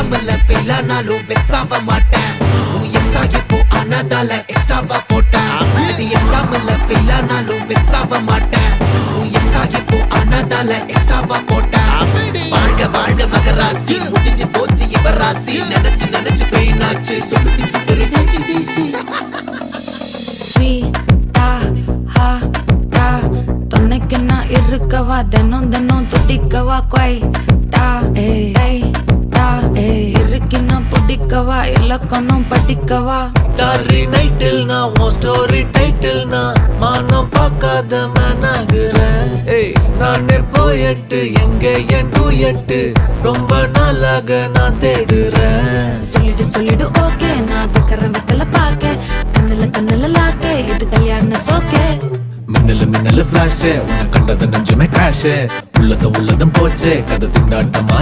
எக்ஸாம்ல ஃபெயில் ஆனாலும் வெக்ஸ் ஆக மாட்டேன் உன் எக்ஸாம் இப்போ ஆனதால எக்ஸ்ட்ராவா போட்டேன் எக்ஸாம்ல ஃபெயில் ஆனாலும் வெக்ஸ் ஆக மாட்டேன் உன் எக்ஸாம் இப்போ ஆனதால எக்ஸ்ட்ராவா போட்டேன் வாழ்க வாழ்க மகராசி முடிஞ்சு போச்சு இவ ராசி நினைச்சு நினைச்சு பெயினாச்சு சொல்லுடி சுத்தரு துணைக்கு நான் இருக்கவா தினம் தினம் துடிக்கவா கொய்டா இருக்கினா பிடிக்கவா இலக்கணம் படிக்கவா ஸ்டாரி நைட்டில் நான் உன் ஸ்டோரி டைட்டில் நான் மானம் பார்க்காத மேன் ஆகுறேன் நானே போயட்டு எங்க என் டூயட்டு ரொம்ப நாளாக நான் தேடுறேன் சொல்லிடு ஓகே நான் விக்கிறேன் வெத்தல பாக்க கண்ணுல லாக்கே இது கல்யாண சோக்கே மின்னலு ஃபிளாஷ் உன்னை கண்டது நெஞ்சுமே கிராஷ் உள்ளதும் போச்சே கதை திண்டாட்டமா